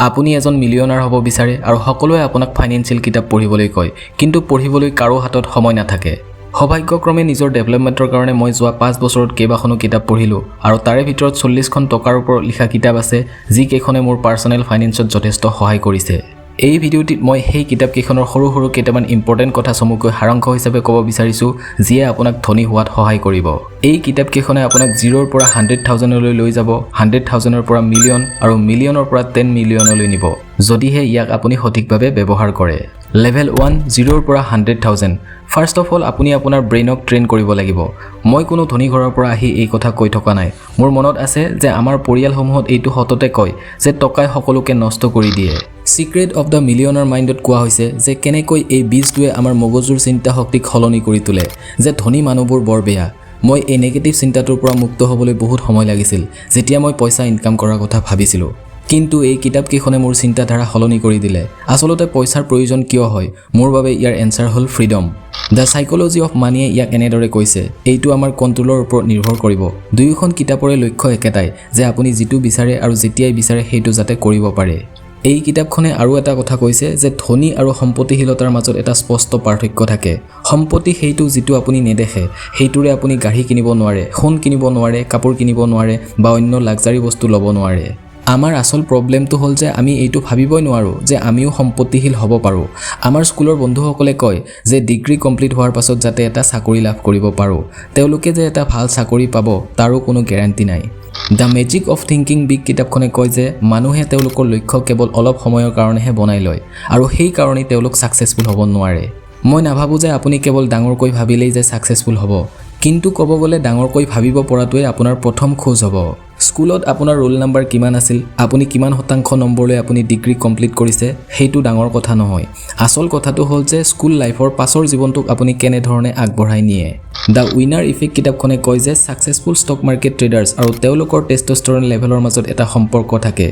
আপুনি এজন মিলিয়নাৰ হ'ব বিচাৰে আৰু সকলোৱে আপোনাক ফাইনেন্সিয়েল কিতাপ পঢ়িবলৈ কয়, কিন্তু পঢ়িবলৈ কাৰো হাতত সময় নাথাকে। সৌভাগ্যক্ৰমে নিজৰ ডেভেলপমেণ্টৰ কাৰণে মই যোৱা 5 বছৰত কেইবাখনো কিতাপ পঢ়িলোঁ আৰু তাৰে ভিতৰত 40খন টকাৰ ওপৰত লিখা কিতাপ আছে, যিকেইখনে মোৰ পাৰ্চনেল ফাইনেন্সত যথেষ্ট সহায় কৰিছে। এই ভিডিঅ'টিত মই সেই কিতাপকেইখনৰ সৰু সৰু কেইটামান ইম্পৰ্টেণ্ট কথা চমুকৈ সাৰাংশ হিচাপে ক'ব বিচাৰিছোঁ, যিয়ে আপোনাক ধনী হোৱাত সহায় কৰিব। এই কিতাপকেইখনে আপোনাক 0ৰ পৰা 100,000লৈ লৈ যাব, 100,000ৰ পৰা মিলিয়ন আৰু মিলিয়নৰ পৰা 10 মিলিয়নলৈ নিব, যদিহে ইয়াক আপুনি সঠিকভাৱে ব্যৱহাৰ কৰে। লেভেল 1, 0ৰ পৰা 100,000। ফাৰ্ষ্ট অফ অল আপুনি আপোনাৰ ব্ৰেইনক ট্ৰেইন কৰিব লাগিব। মই কোনো ধনী ঘৰৰ পৰা আহি এই কথা কৈ থকা নাই। মোৰ মনত আছে যে আমাৰ পৰিয়ালসমূহত এইটো সততে কয় যে টকাই সকলোকে নষ্ট কৰি দিয়ে। চিক্ৰেট অফ দ্য মিলিয়নাৰ মাইণ্ডত কোৱা হৈছে যে কেনেকৈ এই বীজটোৱে আমাৰ মগজুৰ চিন্তা শক্তিক সলনি কৰি তোলে, যে ধনী মানুহবোৰ বৰ বেয়া। মই এই নেগেটিভ চিন্তাটোৰ পৰা মুক্ত হ'বলৈ বহুত সময় লাগিছিল, যেতিয়া মই পইচা ইনকাম কৰাৰ কথা ভাবিছিলোঁ। কিন্তু এই কিতাপকেইখনে মোৰ চিন্তাধাৰা সলনি কৰি দিলে। আচলতে পইচাৰ প্ৰয়োজন কিয় হয়? মোৰ বাবে ইয়াৰ এনচাৰ হ'ল ফ্ৰীডম। দ্য সাইকোলজি অফ মানিয়ে ইয়াক এনেদৰে কৈছে, এইটো আমাৰ কণ্ট্ৰলৰ ওপৰত নিৰ্ভৰ কৰিব। দুয়োখন কিতাপৰে লক্ষ্য একেটাই, যে আপুনি যিটো বিচাৰে আৰু যেতিয়াই বিচাৰে সেইটো যাতে কৰিব পাৰে। এই কিতাপখনে আৰু এটা কথা কৈছে যে ধনী আৰু সম্পত্তিশীলতাৰ মাজত এটা স্পষ্ট পাৰ্থক্য থাকে। সম্পত্তি সেইটো যিটো আপুনি নেদেখে, সেইটোৰে আপুনি গাড়ী কিনিব নোৱাৰে, সোণ কিনিব নোৱাৰে, কাপোৰ কিনিব নোৱাৰে বা অন্য লাক্সাৰী বস্তু ল'ব নোৱাৰে। আমাৰ আচল প্ৰব্লেমটো হ'ল যে আমি এইটো ভাবিবই নোৱাৰোঁ যে আমিও সম্পত্তিশীল হ'ব পাৰোঁ। আমাৰ স্কুলৰ বন্ধুসকলে কয় যে ডিগ্ৰী কমপ্লিট হোৱাৰ পাছত যাতে এটা চাকৰি লাভ কৰিব পাৰোঁ। তেওঁলোকে যে এটা ভাল চাকৰি পাব তাৰো কোনো গেৰাণ্টি নাই। The magic of thinking big কিতাপখনে কয় যে মানুহে তেওঁলোকৰ লক্ষ্য কেৱল অলপ সময়ৰ কাৰণেহে বনাই লয় আৰু সেই কাৰণেই তেওঁলোক ছাকচেছফুল হ'ব নোৱাৰে। মই নাভাবোঁ যে আপুনি কেৱল ডাঙৰকৈ ভাবিলেই যে ছাকচেছফুল হ'ব, কিন্তু ক'ব গ'লে ডাঙৰকৈ ভাবিব পৰাটোৱে আপোনাৰ প্ৰথম খোজ হ'ব। স্কুলত আপোনাৰ ৰোল নাম্বাৰ কিমান আছিল, আপুনি কিমান শতাংশ নম্বৰলৈ আপুনি ডিগ্ৰী কমপ্লিট কৰিছে, সেইটো ডাঙৰ কথা নহয়। আচল কথাটো হ'ল যে স্কুল লাইফৰ পাছৰ জীৱনটোক আপুনি কেনেধৰণে আগবঢ়াই নিয়ে। দ্য উইনাৰ ইফেক্ট কিতাপখনে কয় যে ছাকচেছফুল ষ্টক মাৰ্কেট ট্ৰেডাৰ্ছ আৰু তেওঁলোকৰ টেষ্টষ্টেৰন লেভেলৰ মাজত এটা সম্পৰ্ক থাকে।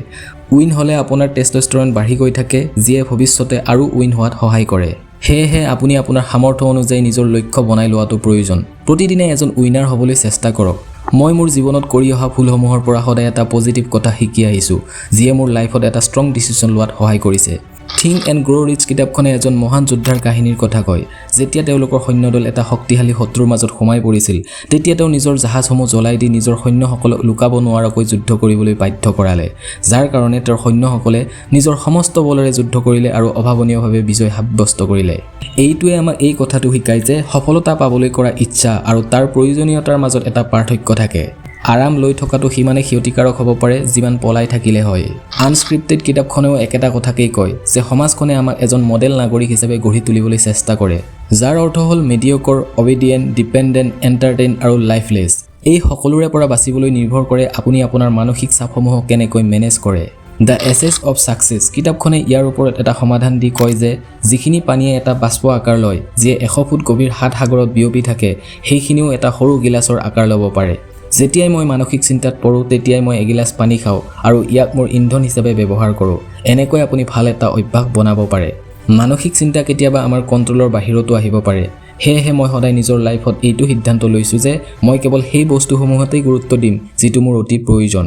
উইন হ'লে আপোনাৰ টেষ্টষ্টেৰন বাঢ়ি গৈ থাকে, যিয়ে ভৱিষ্যতে আৰু উইন হোৱাত সহায় কৰে। সেয়েহে আপুনি আপোনাৰ সামৰ্থ্য অনুযায়ী নিজৰ লক্ষ্য বনাই লোৱাটো প্ৰয়োজন। প্ৰতিদিনে এজন উইনাৰ হ'বলৈ চেষ্টা কৰক। মই মোৰ জীৱনত কৰি অহা ভুলসমূহৰ পৰা সদায় এটা পজিটিভ কথা শিকি আহিছোঁ, যিয়ে মোৰ লাইফত এটা ষ্ট্ৰং ডিচিশ্যন লোৱাত সহায় কৰিছে। থিংক এণ্ড গ্ৰ' ৰিচ কিতাপখনে এজন মহান যোদ্ধাৰ কাহিনীৰ কথা কয়। যেতিয়া তেওঁলোকৰ সৈন্যদল এটা শক্তিশালী শত্ৰুৰ মাজত সোমাই পৰিছিল, তেতিয়া তেওঁ নিজৰ জাহাজসমূহ জ্বলাই দি নিজৰ সৈন্যসকলক লুকাব নোৱাৰাকৈ যুদ্ধ কৰিবলৈ বাধ্য কৰালে, যাৰ কাৰণে তেওঁৰ সৈন্যসকলে নিজৰ সমস্ত বলেৰে যুদ্ধ কৰিলে আৰু অভাৱনীয়ভাৱে বিজয় সাব্যস্ত কৰিলে। এইটোৱে আমাক এই কথাটো শিকায় যে সফলতা পাবলৈ কৰা ইচ্ছা আৰু তাৰ প্ৰয়োজনীয়তাৰ মাজত এটা পাৰ্থক্য থাকে। আৰাম লৈ থকাটো সিমানে ক্ষতিকাৰক হ'ব পাৰে যিমান পলাই থাকিলে হয়। আনস্ক্ৰিপ্টেড কিতাপখনেও একেটা কথাকেই কয় যে সমাজখনে আমাক এজন মডেল নাগৰিক হিচাপে গঢ়ি তুলিবলৈ চেষ্টা কৰে, যাৰ অৰ্থ হ'ল মিডিঅ'কৰ, অবিডিয়েণ্ট, ডিপেণ্ডেণ্ট, এণ্টাৰটেইন আৰু লাইফলেছ। এই সকলোৰে পৰা বাচিবলৈ নিৰ্ভৰ কৰে আপুনি আপোনাৰ মানসিক চাপসমূহক কেনেকৈ মেনেজ কৰে। দ্য এছেছ অফ ছাকচেছ কিতাপখনে ইয়াৰ ওপৰত এটা সমাধান দি কয় যে যিখিনি পানীয়ে এটা বাষ্প আকাৰ লয়, যিয়ে 100 ফুট গভীৰ 7 সাগৰত বিয়পি থাকে, সেইখিনিও এটা সৰু গিলাচৰ আকাৰ ল'ব পাৰে। যেতিয়াই মই মানসিক চিন্তাত পৰোঁ, তেতিয়াই মই এগিলাচ পানী খাওঁ আৰু ইয়াক মোৰ ইন্ধন হিচাপে ব্যৱহাৰ কৰোঁ। এনেকৈ আপুনি ভাল এটা অভ্যাস বনাব পাৰে। মানসিক চিন্তা কেতিয়াবা আমাৰ কণ্ট্ৰলৰ বাহিৰতো আহিব পাৰে। সেয়েহে মই সদায় নিজৰ লাইফত এইটো সিদ্ধান্ত লৈছোঁ যে মই কেৱল সেই বস্তুসমূহতেই গুৰুত্ব দিম যিটো মোৰ অতি প্ৰয়োজন।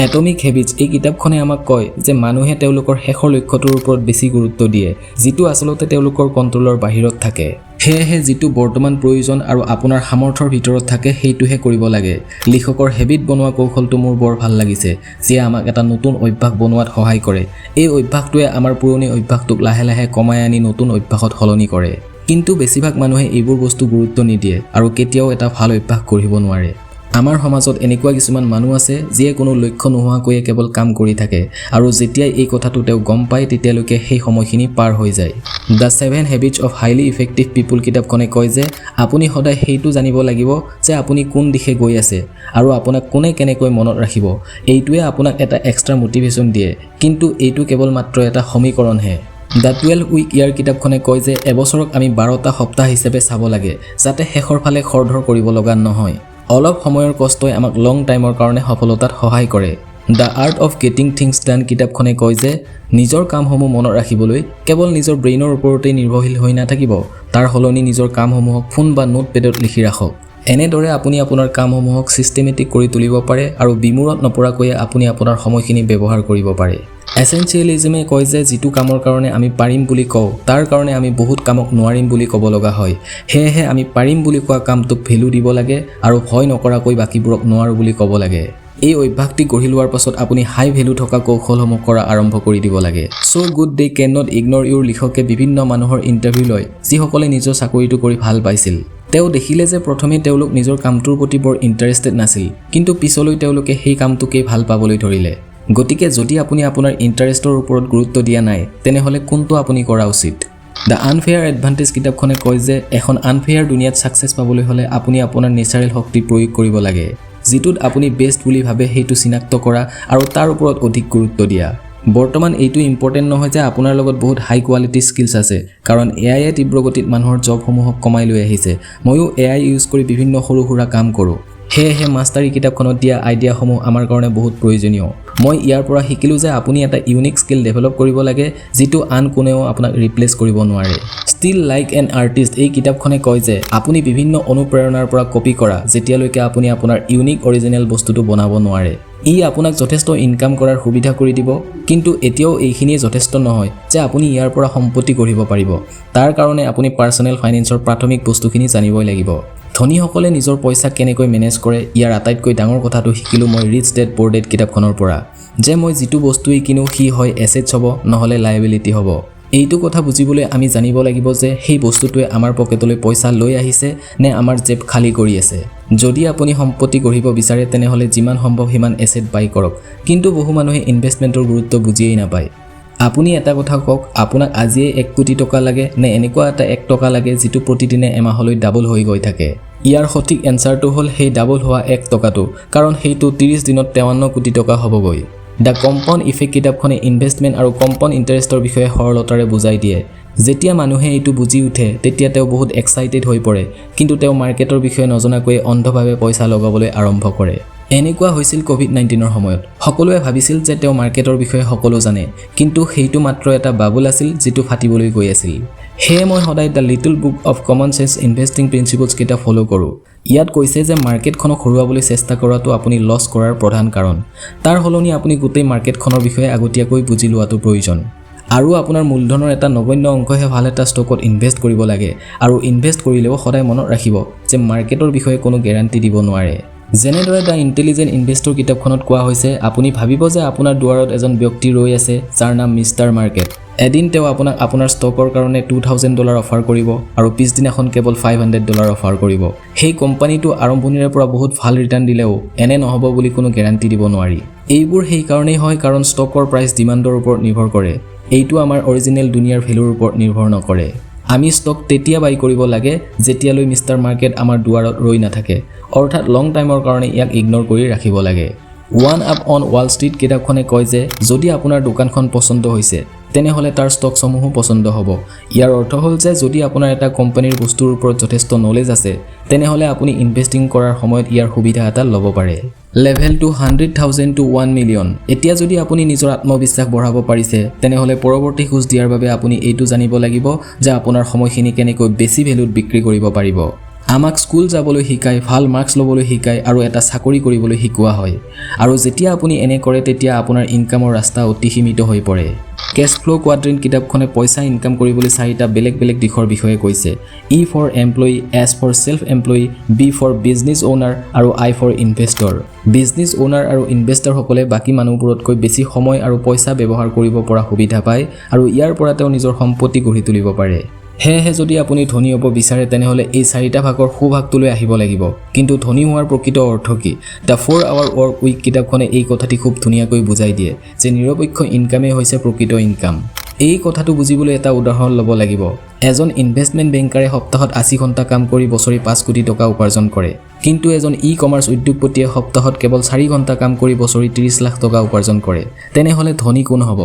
এটমিক হেবিটছ এই কিতাপখনে আমাক কয় যে মানুহে তেওঁলোকৰ শেষৰ লক্ষ্যটোৰ ওপৰত বেছি গুৰুত্ব দিয়ে, যিটো আচলতে তেওঁলোকৰ কণ্ট্ৰলৰ বাহিৰত থাকে। সেয়েহে যিটো বৰ্তমান প্ৰয়োজন আৰু আপোনাৰ সামৰ্থ্যৰ ভিতৰত থাকে সেইটোহে কৰিব লাগে। লিখকৰ হেবিট বনোৱা কৌশলটো মোৰ বৰ ভাল লাগিছে, যিয়ে আমাক এটা নতুন অভ্যাস বনোৱাত সহায় কৰে। এই অভ্যাসটোৱে আমাৰ পুৰণি অভ্যাসটোক লাহে লাহে কমাই আনি নতুন অভ্যাসত সলনি কৰে। কিন্তু বেছিভাগ মানুহে এইবোৰ বস্তু গুৰুত্ব নিদিয়ে আৰু কেতিয়াও এটা ভাল অভ্যাস গঢ়িব নোৱাৰে। আমাৰ সমাজত এনেকুৱা কিছুমান মানুহ আছে যিয়ে কোনো লক্ষ্য নোহোৱাকৈয়ে কেৱল কাম কৰি থাকে আৰু যেতিয়াই এই কথাটো তেওঁ গম পায় তেতিয়ালৈকে সেই সময়খিনি পাৰ হৈ যায়। The 7 habits of highly effective people কিতাপখনে কয় যে আপুনি সদায় সেইটো জানিব লাগিব যে আপুনি কোন দিশে গৈ আছে আৰু আপোনাক কোনে কেনেকৈ মনত ৰাখিব। এইটোৱে আপোনাক এটা এক্সট্ৰা মটিভেশ্যন দিয়ে, কিন্তু এইটো কেৱল মাত্ৰ এটা সমীকৰণহে। দ্য 12 উইক ইয়াৰ কিতাপখনে কয় যে এবছৰক আমি 12টা সপ্তাহ হিচাপে চাব লাগে, যাতে শেষৰ ফালে খৰধৰ কৰিব লগা নহয়। অলপ সময়ৰ কষ্টই আমাক লং টাইমৰ কাৰণে সফলতাত সহায় কৰে। The art of getting things done কিতাপখনে কয় যে নিজৰ কামসমূহ মনত ৰাখিবলৈ কেৱল নিজৰ ব্ৰেইনৰ ওপৰতেই নিৰ্ভৰশীল হৈ নাথাকিব, তাৰ সলনি নিজৰ কামসমূহক ফোন বা নোটপেডত লিখি ৰাখক। এনেদৰে আপুনি আপোনাৰ কামসমূহক ছিষ্টেমেটিক কৰি তুলিব পাৰে আৰু বিমূৰত নপৰাকৈয়ে আপুনি আপোনাৰ সময়খিনি ব্যৱহাৰ কৰিব পাৰে। এসেনচিয়েলিজমে কয় যে যিটো কামৰ কাৰণে আমি পাৰিম বুলি কওঁ তাৰ কাৰণে আমি বহুত কামক নোৱাৰিম বুলি ক'ব লগা হয় হেহে আমি পাৰিম বুলি কোৱা কামটোক ভ্যালু দিব লাগে আৰু ভয় নকৰাকৈ বাকিবোৰক নোৱাৰো বুলি ক'ব লাগে এই অভ্যাসটি গঢ়ি লোৱাৰ পাছত আপুনি হাই ভ্যালু থকা কৌশলসমূহ কৰা আৰম্ভ কৰি দিব লাগে so good they can not ignore your লিখকে বিভিন্ন মানুহৰ ইন্টাৰভিউ লয় যিসকলে নিজৰ চাকৰিটো কৰি ভাল পাইছিল তেওঁ দেখিলে যে প্ৰথমে তেওঁলোক নিজৰ কামটোৰ প্ৰতি বৰ ইন্টাৰেষ্টেড নাছিল কিন্তু পিছলৈ তেওঁলোকে সেই কামটোকে ভাল পাবলৈ ধৰিলে গতিকে যদি আপুনি আপোনাৰ ইন্টাৰেষ্টৰ ওপৰত গুৰুত্ব দিয়া নাই তেনেহলে কোনটো আপুনি কৰা উচিত দ্য আনফেয়াৰ এডভান্টেজ কিতাপখনে কয় যে এখন আনফেয়াৰ দুনিয়াত সাকসেছ পাবলৈ হলে আপুনি আপোনাৰ নেচাৰেল শক্তি প্ৰয়োগ কৰিব লাগে যিটোত আপুনি বেষ্ট বুলি ভাবে সেইটো চিনাক্ত কৰা আৰু তাৰ ওপৰত অধিক গুৰুত্ব দিয়া বৰ্তমান এইটো ইম্পৰ্টেন্ট নহয় যে আপোনাৰ লগত বহুত হাই কোৱালিটি স্কিলছ আছে কাৰণ এআইয়ে তীব্ৰগতিত মানুহৰ জবসমূহক কমাই লৈ আহিছে ময়ো এআই ইউজ কৰি বিভিন্ন সৰু সুৰা কাম কৰোঁ হেহে মাষ্টাৰী কিতাপখনত দিয়া আইডিয়াসমূহ আমাৰ কাৰণে বহুত প্ৰয়োজনীয় মই ইয়াৰ পৰা শিকিলো যে আপুনি এটা ইউনিক স্কিল ডেভেলপ কৰিব লাগে যিটো আন কোনেও আপোনাক ৰিপ্লেস কৰিব নোৱাৰে ষ্টিল লাইক এন আৰ্টিষ্ট এই কিতাপখনে কয় যে আপুনি বিভিন্ন অনুপ্ৰেৰণাৰ পৰা কপি কৰা যেতিয়ালৈকে আপুনি আপোনাৰ ইউনিক অৰিজিনেল বস্তুটো বনাব নোৱাৰে ই আপোনাক যথেষ্ট ইনকাম কৰাৰ সুবিধা কৰি দিব কিন্তু এতিয়াও এইখিনিয়ে যথেষ্ট নহয় যে আপুনি ইয়াৰ পৰা সম্পত্তি গঢ়িব পাৰিব তাৰ কাৰণে আপুনি পাৰ্সোনেল ফাইনেন্সৰ প্ৰাথমিক বস্তুখিনি জানিবই লাগিব ধনীসকলে নিজৰ পইচা কেনেকৈ মেনেজ কৰে ইয়াৰ আটাইতকৈ ডাঙৰ কথাটো শিকিলো মই ৰিচ ডেড পুৰ ডেড কিতাপখনৰ পৰা যে মই যিটো বস্তুই কিনো সি হয় এছেটছ হ'ব নহলে লায়াবিলিটি হ'ব এইটো কথা বুজিবলৈ আমি জানিব লাগিব যে সেই বস্তুটোৱে আমাৰ পকেটলৈ পইচা লৈ আহিছে নে আমাৰ জেব খালি কৰি আছে যদি আপুনি সম্পত্তি গঢ়িব বিচাৰে তেনেহলে যিমান সম্ভৱ সিমান এছেট বাই কৰক কিন্তু বহু মানুহে ইনভেষ্টমেন্টৰ গুৰুত্ব বুজিয়েই নাপায় আপুনি এটা কথা কক আপোনাক আজিয়ে 1 কোটি টকা লাগে নে এনেকুৱা এটা 1 টকা লাগে যিটো প্ৰতিদিনে এমাহলৈ ডাবল হৈ গৈ থাকে ইয়াৰ সঠিক এনসাৰটো হ'ল সেই ডাবল হোৱা 1 টকাটো কাৰণ সেইটো 30 দিনত 53 কোটি টকা হ'বগৈ দ্য কম্পাউণ্ড ইফেক্ট কিতাপখনে ইনভেষ্টমেন্ট আৰু কম্পাউণ্ড ইন্টাৰেষ্টৰ বিষয়ে সৰলতাৰে বুজাই দিয়ে যেতিয়া মানুহে এইটো বুজি উঠে তেতিয়া তেওঁ বহুত এক্সাইটেড হৈ পৰে কিন্তু তেওঁ মাৰ্কেটৰ বিষয়ে নজনাকৈ অন্ধভাৱে পইচা লগাবলৈ আৰম্ভ কৰে এনেকুৱা হৈছিল কোভিড-19ৰ সময়ত সকলোৱে ভাবিছিল যে তেওঁ মাৰ্কেটৰ বিষয়ে সকলো জানে কিন্তু সেইটো মাত্ৰ এটা বাবুল আছিল যিটো ফাটিবলৈ গৈ আছিল হে মই সদায় the little book of common sense investing principles কিতাপ ফলো কৰোঁ ইয়াত কৈছে যে মাৰ্কেটখনক হৰুৱাবলৈ চেষ্টা কৰাটো আপুনি লছ কৰাৰ প্ৰধান কাৰণ তাৰ হলনি আপুনি গোটেই মাৰ্কেটখনৰ বিষয়ে আগতীয়াকৈ বুজি লোৱাটো প্ৰয়োজন আৰু আপোনাৰ মূলধনৰ এটা নগণ্য অংশহে ভাল এটা ষ্টকত ইনভেষ্ট কৰিব লাগে আৰু ইনভেষ্ট কৰিলেও সদায় মনত ৰাখিব যে মাৰ্কেটৰ বিষয়ে কোনো গ্যাৰান্টি দিব নোৱাৰে যেনেদৰে দ্য ইণ্টেলিজেণ্ট ইনভেষ্টৰ কিতাপখনত কোৱা হৈছে আপুনি ভাবিব যে আপোনাৰ দুৱাৰত এজন ব্যক্তি ৰৈ আছে যাৰ নাম মিষ্টাৰ মাৰ্কেট এদিন তেওঁ আপোনাক আপোনাৰ ষ্টকৰ কাৰণে $2000 অফাৰ কৰিব আৰু পিছদিনাখন কেৱল $500 অফাৰ কৰিব সেই কোম্পানীটো আৰম্ভণিৰে পৰা বহুত ভাল ৰিটাৰ্ণ দিলেও এনে নহব বুলি কোনো গ্যাৰান্টি দিব নোৱাৰি এইবোৰ সেই কাৰণেই হয় কাৰণ ষ্টকৰ প্ৰাইচ ডিমাণ্ডৰ ওপৰত নিৰ্ভৰ কৰে এইটো আমাৰ অৰিজিনেল দুনিয়াৰ ভ্যালুৰ ওপৰত নিৰ্ভৰ নকৰে আমি ষ্টক তেতিয়া বাই কৰিব লাগে যেতিয়ালৈ মিষ্টাৰ মাৰ্কেট আমাৰ দুৱাৰত ৰৈ নাথাকে অৰ্থাৎ লং টাইমৰ কাৰণে ইয়াক ইগনোৰ কৰি ৰাখিব লাগে one up on wall street কিতাপখনে কয় যে যদি আপোনাৰ দোকানখন পছন্দ হৈছে তেনেহলে তাৰ ষ্টকসমূহো পছন্দ হ'ব ইয়াৰ অৰ্থ হ'ল যে যদি আপোনাৰ এটা কোম্পানীৰ বস্তুৰ ওপৰত যথেষ্ট নলেজ আছে তেনেহলে আপুনি ইনভেষ্টিং কৰাৰ সময়ত ইয়াৰ সুবিধা এটা ল'ব পাৰে লেভেল টু 100,000 to 1 million এতিয়া যদি আপুনি নিজৰ আত্মবিশ্বাস বঢ়াব পাৰিছে তেনেহলে পৰৱৰ্তী খোজ দিয়াৰ বাবে আপুনি এইটো জানিব লাগিব যে আপোনাৰ সময়খিনি কেনেকৈ বেছি ভ্যালুত বিক্ৰী কৰিব পাৰিব আমাক স্কুল যাবলৈ শিকায় ভাল মাৰ্কছ ল'বলৈ শিকায় আৰু এটা চাকৰি কৰিবলৈ শিকোৱা হয় আৰু যেতিয়া আপুনি এনে কৰে তেতিয়া আপোনাৰ ইনকামৰ ৰাস্তা অতি সীমিত হৈ পৰে কেশ ফ্লো কোৱাড্ৰেণ্ট কিতাপখনে পইচা ইনকাম কৰিবলৈ 4টা বেলেগ বেলেগ দিশৰ বিষয়ে কৈছে E for employee S for self employee B for business owner আৰু I for investor business owner আৰু ইনভেষ্টৰসকলে বাকী মানুহবোৰতকৈ বেছি সময় আৰু পইচা ব্যৱহাৰ কৰিব পৰা সুবিধা পায় আৰু ইয়াৰ পৰা তেওঁ নিজৰ সম্পত্তি গঢ়ি তুলিব পাৰে হেহে যদি আপুনি ধনী হ'ব বিচাৰে তেনেহলে এই 4টা ভাগৰ সুভাগটোলৈ আহিব লাগিব কিন্তু ধনী হোৱাৰ প্ৰকৃত অৰ্থ কি দ্য 4-hour work week কিতাপখনে এই কথাটি খুব ধুনীয়াকৈ বুজাই দিয়ে যে নিৰপেক্ষ ইনকামে হৈছে প্ৰকৃত ইনকাম এই কথাটো বুজিবলৈ এটা উদাহৰণ ল'ব লাগিব এজন ইনভেষ্টমেন্ট বেংকাৰে সপ্তাহত 80 ঘণ্টা কাম কৰি বছৰি 5 কোটি টকা উপাৰ্জন কৰে কিন্তু এজন ই-কমাৰ্চ উদ্যোগপতিয়ে সপ্তাহত কেৱল 4 ঘণ্টা কাম কৰি বছৰি 30 লাখ টকা উপাৰ্জন কৰে তেনেহলে ধনী কোন হ'ব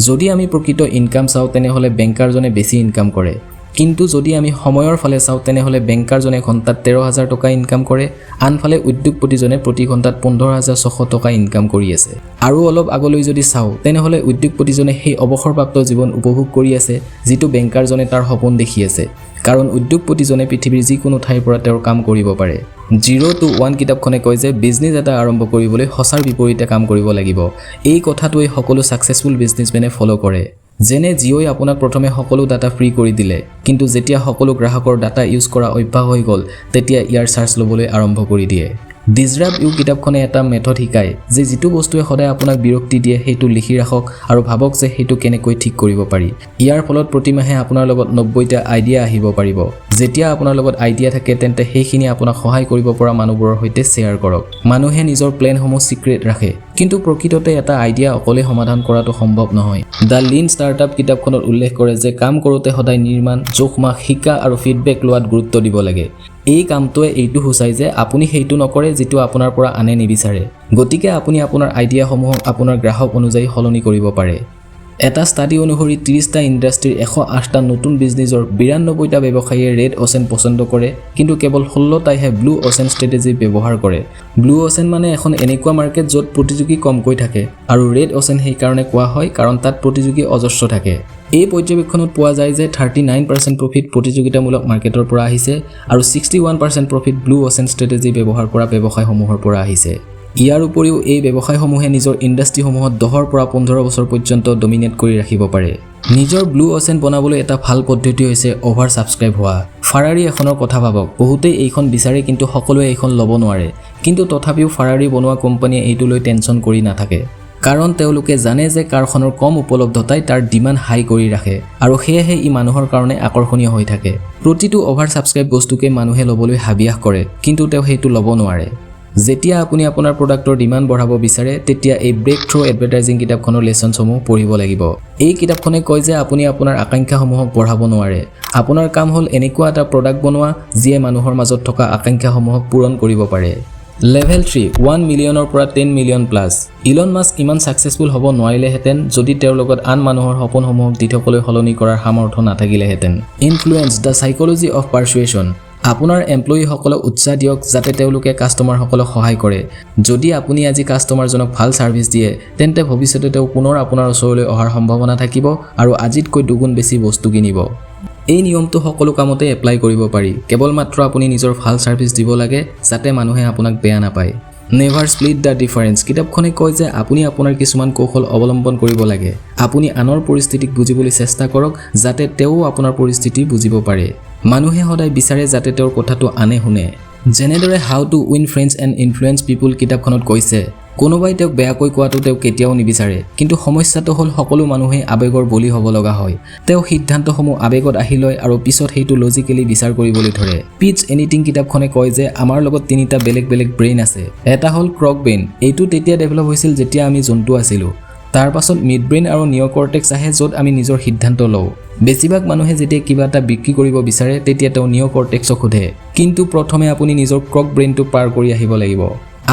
যদি আমি প্ৰকৃত ইনকাম চাওঁ তেনেহলে বেংকাৰজনে বেছি ইনকাম কৰে কিন্তু যদি আমি সময়ৰ ফালে চাওঁ তেনেহলে বেংকাৰজনে ঘণ্টাত 13,000 টকা ইনকাম কৰে আনফালে উদ্যোগপতিজনে প্ৰতি ঘণ্টাত 15,600 টকা ইনকাম কৰি আছে আৰু অলপ আগলৈ যদি চাওঁ তেনেহলে উদ্যোগপতিজনে সেই অৱসৰপ্ৰাপ্ত জীৱন উপভোগ কৰি আছে যিটো বেংকাৰজনে তাৰ সপোন দেখি আছে কাৰণ উদ্যোগপতিজনে পৃথিৱীৰ যিকোনো ঠাইৰ পৰা তেওঁৰ কাম কৰিব পাৰে 0 to 1 কিতাপখনে কয় যে বিজনেছ এটা আৰম্ভ কৰিবলৈ সঁচাৰ বিপৰীতে কাম কৰিব লাগিব। এই কথাটোৱে সকলো সাকসেসফুল বিজনেছমেনে ফলো কৰে। যেনে জিঅ'ই আপোনাক প্ৰথমে সকলো ডাটা ফ্ৰী কৰি দিলে, কিন্তু যেতিয়া সকলো গ্ৰাহকৰ ডাটা ইউজ কৰা অভ্যাস হৈ গ'ল তেতিয়া ইয়াৰ চাৰ্জ ল'বলৈ আৰম্ভ কৰি দিয়ে। ডিজৰাপ ইউ কিতাপখনে এটা মেথড শিকায় যে যিটো বস্তুৱে সদায় আপোনাক বিৰক্তি দিয়ে সেইটো লিখি ৰাখক আৰু ভাবক যে সেইটো কেনেকৈ ঠিক কৰিব পাৰি। ইয়াৰ ফলত প্ৰতিমাহে আপোনাৰ লগত 90টা আইডিয়া আহিব পাৰিব। যেতিয়া আপোনাৰ লগত আইডিয়া থাকে তেন্তে সেইখিনি আপোনাক সহায় কৰিব পৰা মানুহবোৰৰ সৈতে শ্বেয়াৰ কৰক। মানুহে নিজৰ প্লেনসমূহ সিক্ৰেট ৰাখে, কিন্তু প্ৰকৃততে এটা আইডিয়া অকলে সমাধান কৰাটো সম্ভৱ নহয়। দ্য লিন ষ্টাৰ্টআপ কিতাপখনত উল্লেখ কৰে যে কাম কৰোঁতে সদায় নিৰ্মাণ, জোখমাখ, শিকা আৰু ফিডবেক লোৱাত গুৰুত্ব দিব লাগে। এই কামটোৱে এইটো সূচায় যে আপুনি সেইটো নকৰে যিটো আপোনাৰ পৰা আনে নিবিচাৰে। গতিকে আপুনি আপোনাৰ আইডিয়াসমূহক আপোনাৰ গ্ৰাহক অনুযায়ী সলনি কৰিব পাৰে। এটা ষ্টাডি অনুসৰি 30টা ইণ্ডাষ্ট্ৰীৰ 108টা নতুন বিজনেছৰ 92টা ব্যৱসায়ীয়ে ৰেড অ'চেন পছন্দ কৰে, কিন্তু কেৱল 16টাইহে ব্লু অ'চেন ষ্ট্ৰেটেজি ব্যৱহাৰ কৰে। ব্লু অ'চেন মানে এখন এনেকুৱা মাৰ্কেট য'ত প্ৰতিযোগী কমকৈ থাকে, আৰু ৰেড অ'চেন সেইকাৰণে কোৱা হয় কাৰণ তাত প্ৰতিযোগী অজস্ৰ থাকে। এই পৰ্যবেক্ষণত পোৱা যায় যে 39% প্ৰফিট প্ৰতিযোগিতামূলক মাৰ্কেটৰ পৰা আহিছে আৰু 61% প্ৰফিট ব্লু অ'চেন ষ্ট্ৰেটেজি ব্যৱহাৰ কৰা ব্যৱসায়সমূহৰ পৰা আহিছে। ইয়াৰ উপৰিও এই ব্যৱসায়সমূহে নিজৰ ইণ্ডাষ্ট্ৰীসমূহত 10ৰ পৰা 15 বছৰ পৰ্যন্ত ডমিনেট কৰি ৰাখিব পাৰে। নিজৰ ব্লু অ'চেন বনাবলৈ এটা ভাল পদ্ধতি হৈছে অভাৰ ছাবস্ক্ৰাইব হোৱা। ফাৰাৰী এখনৰ কথা ভাবক, বহুতেই এইখন বিচাৰে কিন্তু সকলোৱে এইখন ল'ব নোৱাৰে। কিন্তু তথাপিও ফাৰাৰী বনোৱা কোম্পানীয়ে এইটো লৈ টেনচন কৰি নাথাকে, কাৰণ তেওঁলোকে জানে যে কাৰখনৰ কম উপলব্ধতাই তাৰ ডিমাণ্ড হাই কৰি ৰাখে আৰু সেয়েহে ই মানুহৰ কাৰণে আকৰ্ষণীয় হৈ থাকে। প্ৰতিটো অভাৰ ছাবস্ক্ৰাইব বস্তুকে মানুহে ল'বলৈ হাবিয়াস কৰে, কিন্তু তেওঁ সেইটো ল'ব নোৱাৰে। যেতিয়া আপুনি আপোনাৰ প্ৰডাক্টৰ ডিমাণ্ড বঢ়াব বিচাৰে তেতিয়া এই ব্ৰেক থ্ৰু এডভাৰটাইজিং কিতাপখনৰ লেছনসমূহ পঢ়িব লাগিব। এই কিতাপখনে কয় যে আপুনি আপোনাৰ আকাংক্ষাসমূহক বঢ়াব নোৱাৰে। আপোনাৰ কাম হ'ল এনেকুৱা এটা প্ৰডাক্ট বনোৱা যিয়ে মানুহৰ মাজত থকা আকাংক্ষাসমূহক পূৰণ কৰিব পাৰে। লেভেল 3 1 মিলিয়নৰ পৰা 10 মিলিয়ন প্লাছ। ইলন মাস্ক ইমান সাকসেসফুল হ'ব নোৱাৰিলেহেঁতেন যদি তেওঁৰ লগত আন মানুহৰ সপোনসমূহক দিঠকলৈ সলনি কৰাৰ সামৰ্থ্য নাথাকিলেহেঁতেন। Influence the psychology of persuasion. আপোনাৰ এমপ্লয়ীসকলক উৎসাহ দিয়ক যাতে তেওঁলোকে কাষ্টমাৰসকলক সহায় কৰে। যদি আপুনি আজি কাষ্টমাৰজনক ভাল ছাৰ্ভিচ দিয়ে তেন্তে ভৱিষ্যতে তেওঁ পুনৰ আপোনাৰ ওচৰলৈ অহাৰ সম্ভাৱনা থাকিব আৰু আজিতকৈ দুগুণ বেছি বস্তু কিনিব। এই নিয়মটো সকলো কামতে এপ্লাই কৰিব পাৰি, কেৱল মাত্ৰ আপুনি নিজৰ ভাল ছাৰ্ভিচ দিব লাগে যাতে মানুহে আপোনাক বেয়া নাপায়। নেভাৰ স্প্লিট দ্য ডিফাৰেন্স কিতাপখনে কয় যে আপুনি আপোনাৰ কিছুমান কৌশল অৱলম্বন কৰিব লাগে। আপুনি আনৰ পৰিস্থিতিক বুজিবলৈ চেষ্টা কৰক যাতে তেওঁ আপোনাৰ পৰিস্থিতি বুজিব পাৰে। মানুহে সদায় বিচাৰে যাতে তেওঁৰ কথাটো আনে শুনে। যেনেদৰে how to win friends and influence people কিতাপখনত কৈছে, কোনোবাই তেওঁক বেয়াকৈ কোৱাটো তেওঁ কেতিয়াও নিবিচাৰে, কিন্তু সমস্যাটো হ'ল সকলো মানুহেই আৱেগৰ বলি হ'ব লগা হয়। তেওঁ সিদ্ধান্তসমূহ আৱেগত আহি লয় আৰু পিছত সেইটো লজিকেলি বিচাৰ কৰিবলৈ ধৰে। পিচ এনিথিং কিতাপখনে কয় যে আমাৰ লগত 3টা বেলেগ বেলেগ ব্ৰেইন আছে। এটা হ'ল ক্ৰক ব্ৰেইন, এইটো তেতিয়া ডেভেলপ হৈছিল যেতিয়া আমি জন্তু আছিলোঁ। তাৰ পাছত মিড ব্ৰেইন আৰু নিঅ'কৰ্টেক্স আহে য'ত আমি নিজৰ সিদ্ধান্ত লওঁ। বেছিভাগ মানুহে যেতিয়া কিবা এটা বিক্ৰী কৰিব বিচাৰে তেতিয়া তেওঁ নিঅ'কৰ্টেক্সক সোধে, কিন্তু প্ৰথমে আপুনি নিজৰ ক্ৰক ব্ৰেইনটো পাৰ কৰি আহিব লাগিব।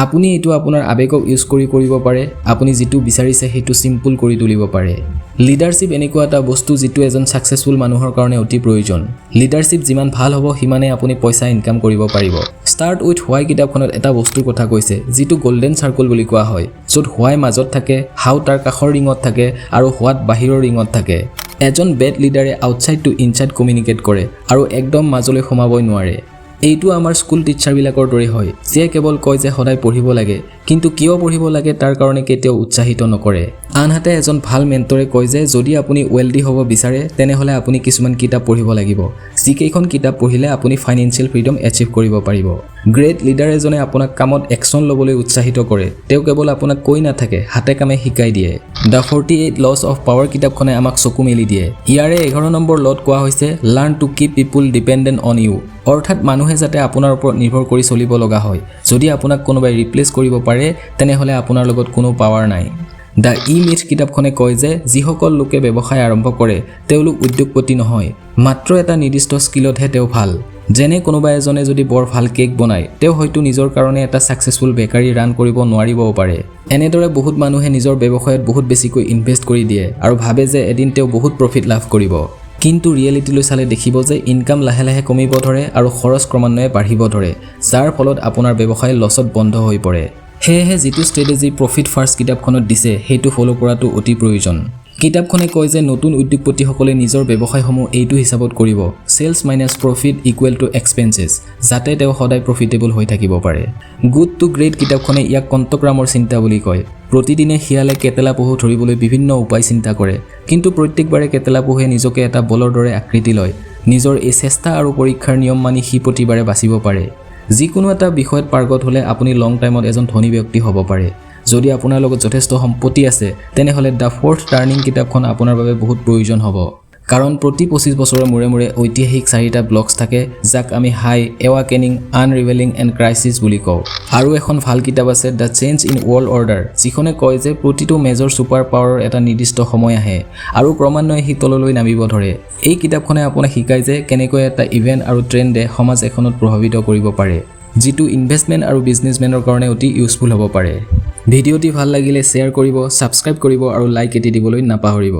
আপুনি এইটো আপোনাৰ আৱেগক ইউজ কৰি কৰিব পাৰে। আপুনি যিটো বিচাৰিছে সেইটো সিম্পল কৰি তুলিব পাৰে। লিডাৰশ্বিপ এনেকুৱা এটা বস্তু যিটো এজন সাকসেসফুল মানুহৰ কাৰণে অতি প্ৰয়োজন। লিডাৰশ্বিপ যিমান ভাল হ'ব সিমানে আপুনি পইচা ইনকাম কৰিব পাৰিব। ষ্টাৰ্ট উইথ হোৱাই কিতাপখনত এটা বস্তুৰ কথা কৈছে যিটো গোল্ডেন চাৰ্কল বুলি কোৱা হয়, য'ত হোৱাই মাজত থাকে, হাউ তাৰ কাষৰ ৰিঙত থাকে আৰু হোৱাত বাহিৰৰ ৰিঙত থাকে। এজন বেড লিডাৰে আউটসাইড টু ইনচাইড কমিউনিকেট কৰে আৰু একদম মাজলৈ সোমাবই নোৱাৰে। এইটো আমাৰ স্কুল টিচাৰবিলাকৰ দৰে হয়, যিয়ে কেৱল কয় যে সদায় পঢ়িব লাগে, কিন্তু কিয় পঢ়িব লাগে তাৰ কাৰণে কেতিয়াও উৎসাহিত নকৰে। আনহাতে এজন ভাল মেণ্টৰে কয় যে যদি আপুনি ৱেলডি হ'ব বিচাৰে তেনেহ'লে আপুনি কিছুমান কিতাপ পঢ়িব লাগিব, যিকেইখন কিতাপ পঢ়িলে আপুনি ফাইনেন্সিয়েল ফ্ৰীডম এচিভ কৰিব পাৰিব। গ্ৰেট লিডাৰ এজনে আপোনাক কামত একশ্যন ল'বলৈ উৎসাহিত কৰে। তেওঁ কেৱল আপোনাক কৈ নাথাকে, হাতে কামে শিকাই দিয়ে। দ্য 48 লছ অফ পাৱাৰ কিতাপখনে আমাক চকু মেলি দিয়ে। ইয়াৰে 11 নম্বৰ ল'ত কোৱা হৈছে learn to keep people dependent on you, অৰ্থাৎ মানুহে যাতে আপোনাৰ ওপৰত নিৰ্ভৰ কৰি চলিব লগা হয়। যদি আপোনাক কোনোবাই ৰিপ্লেচ কৰিব পাৰে তেনেহ'লে আপোনাৰ লগত কোনো পাৱাৰ নাই। দ্য ই-মিথ কিতাপখনে কয় যে যিসকল লোকে ব্যৱসায় আৰম্ভ কৰে তেওঁলোক উদ্যোগপতি নহয়, মাত্ৰ এটা নিৰ্দিষ্ট স্কিলতহে তেওঁ ভাল। যেনে কোনোবা এজনে যদি বৰ ভাল কেক বনায় তেওঁ হয়তো নিজৰ কাৰণে এটা সাকসেসফুল বেকাৰী ৰান কৰিব নোৱাৰিবও পাৰে। এনেদৰে বহুত মানুহে নিজৰ ব্যৱসায়ত বহুত বেছিকৈ ইনভেষ্ট কৰি দিয়ে আৰু ভাবে যে এদিন তেওঁ বহুত প্ৰফিট লাভ কৰিব, কিন্তু ৰিয়েলিটিলৈ চালে দেখিব যে ইনকাম লাহে লাহে কমিব ধৰে আৰু খৰচ ক্ৰমান্বয়ে বাঢ়িব ধৰে, যাৰ ফলত আপোনাৰ ব্যৱসায় লছত বন্ধ হৈ পৰে। সেয়েহে যিটো ষ্ট্ৰেটেজি প্ৰফিট ফাৰ্ষ্ট কিতাপখনত দিছে সেইটো ফ'ল' কৰাটো অতি প্ৰয়োজন। কিতাপখনে কয় যে নতুন উদ্যোগপতিসকলে নিজৰ ব্যৱসায়সমূহ এইটো হিচাপত কৰিব cells minus profit equal to এক্সপেন্সেছ যাতে তেওঁ সদায় প্ৰফিটেবল হৈ থাকিব পাৰে গুড টু গ্ৰেট কিতাপখনে ইয়াক কণ্টক্ৰামৰ চিন্তা বুলি কয় প্ৰতিদিনে শিয়ালে কেটেলা পহু ধৰিবলৈ বিভিন্ন উপায় চিন্তা কৰে কিন্তু প্ৰত্যেকবাৰে কেটেলা পহুৱে নিজকে এটা বলৰ দৰে আকৃতি লয় নিজৰ এই চেষ্টা আৰু পৰীক্ষাৰ নিয়ম মানি সি প্ৰতিবাৰে বাচিব পাৰে যিকোনো এটা বিষয়ত পাৰ্গত হ'লে আপুনি লং টাইমত এজন ধনী ব্যক্তি হ'ব পাৰে যদি আপোনাৰ লগত যথেষ্ট সম্পত্তি আছে তেনেহলে দা ফৰ্থ টাৰ্নিং কিতাপখন আপোনাৰ বাবে বহুত প্ৰয়োজন হ'ব কাৰণ প্ৰতি 25 বছৰৰ মূৰে মূৰে ঐতিহাসিক 4টা ব্লকছ থাকে যাক আমি হাই এৱাকেনিং আনৰিভেলিং এণ্ড ক্ৰাইচিছ বুলি কওঁ আৰু এখন ভাল কিতাপ আছে the changing world order যিখনে কয় যে প্ৰতিটো মেজৰ ছুপাৰ পাৱাৰৰ এটা নিৰ্দিষ্ট সময় আহে আৰু ক্ৰমান্বয়ে সি তললৈ নামিব ধৰে এই কিতাপখনে আপোনাক শিকায় যে কেনেকৈ এটা ইভেণ্ট আৰু ট্ৰেণ্ডে সমাজ এখনত প্ৰভাৱিত কৰিব পাৰে যিটো ইনভেষ্টমেণ্ট আৰু বিজনেছমেনৰ কাৰণে অতি ইউজফুল হ'ব পাৰে ভিডিঅ'টি ভাল লাগিলে শ্বেয়াৰ কৰিব ছাবস্ক্ৰাইব কৰিব আৰু লাইক এটি দিবলৈ নাপাহৰিব